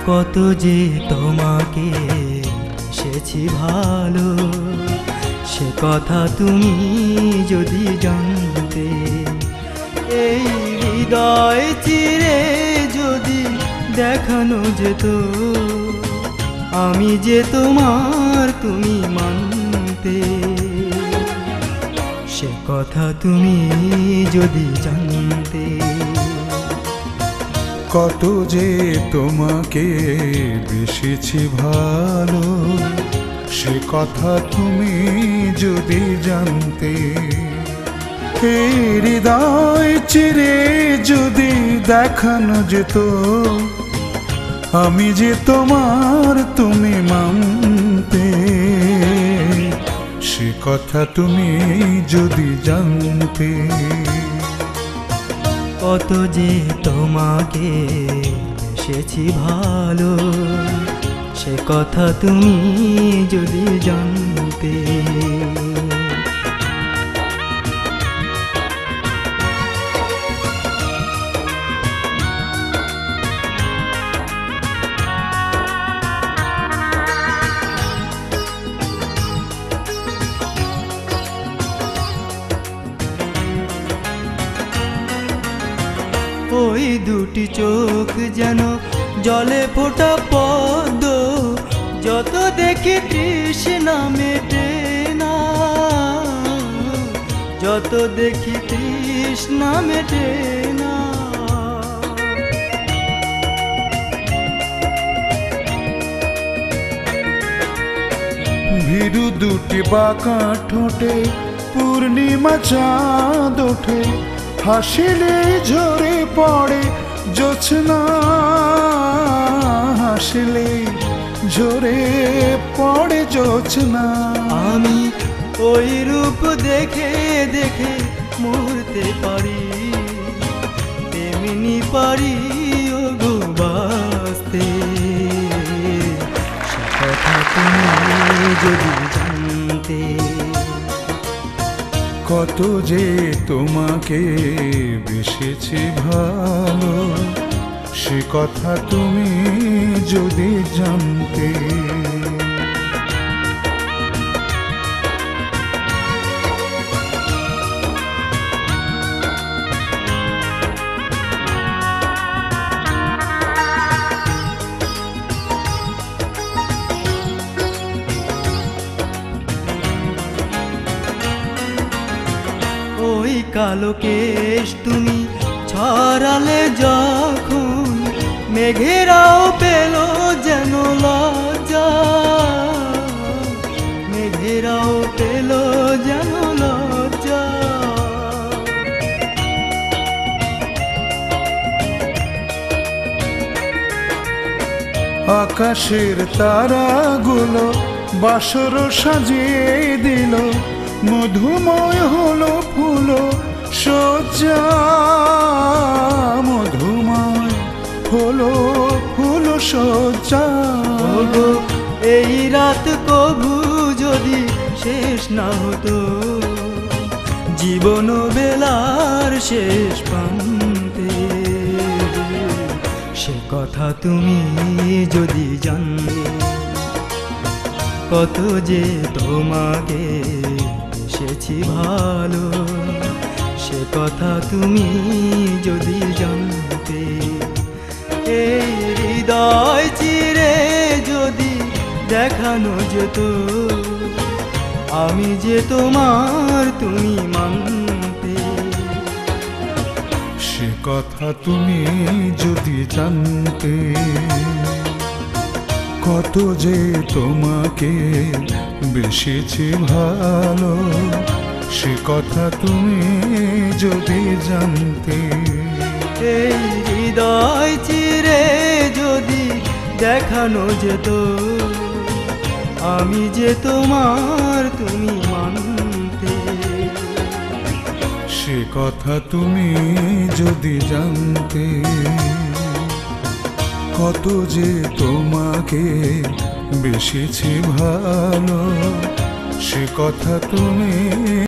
কত যে তোমাকে বেসেছি ভালো, সে কথা তুমি যদি জানতে। এই হৃদয় চিরে যদি দেখানো যেত, আমি যে তোমার তুমি মানতে। সে কথা তুমি যদি জানতে। কত যে তোমাকে বেসেছি ভালো, সে কথা তুমি যদি জানতে। এই হৃদয় চিরে যদি দেখানো যেত, আমি যে তোমার তুমি মানতে। সে কথা তুমি যদি জানতে। কত যে তোমাকে বেসেছি ভালো, সে কথা তুমি যদি জানতে। ওই দুটি চোখ যেন জলে ফোটা পদ্ম, যত দেখি তৃষ্ণা মেটে না, যত দেখি তৃষ্ণা মেটে না। ভীরু দুটি বাঁকা ঠোঁটে পূর্ণিমা চাঁদ ওঠে, হাসিলে ঝরে পড়ে জোছনা, হাসিলে ঝরে পড়ে জোছনা। আমি ওই রূপ দেখে দেখে মরতে পারি, তেমনি পারি ও গো বাঁচতে। সে কথা তুমি যদি জানতে। কত যে তোমাকে বেসেছি ভালো, সে কথা তুমি যদি জানতে। ওই কালো কেশ তুমি ছড়ালে যখন, মেঘেরাও পেল যেন লজ্জা, মেঘেরাও পেল যেন লজ্জা। আকাশের তারাগুলো বাসর সাজিয়ে দিল, মধুময় হলো ফুল সজ্জা, মধুময় হলো ফুল সজ্জা। ওগো এই রাত কভু যদি শেষ না হতো, জীবন বেলার শেষ প্রান্তে। সে কথা তুমি যদি জানতে। কত যে তোমাকে বেসেছি ভালো, সে কথা তুমি যদি জানতে। এই হৃদয় চিরে যদি দেখানো যেত, আমি যে তোমার তুমি মানতে। সে কথা তুমি যদি জানতে। কত যে তোমাকে বেসেছি ভালো, সে কথা তুমি যদি জানতে। এই হৃদয় চিরে যদি দেখানো যেত, আমি যে তোমার তুমি মানতে। সে কথা তুমি যদি জানতে। কত যে তোমাকে বেসেছি ভালো, সে কথা তুমি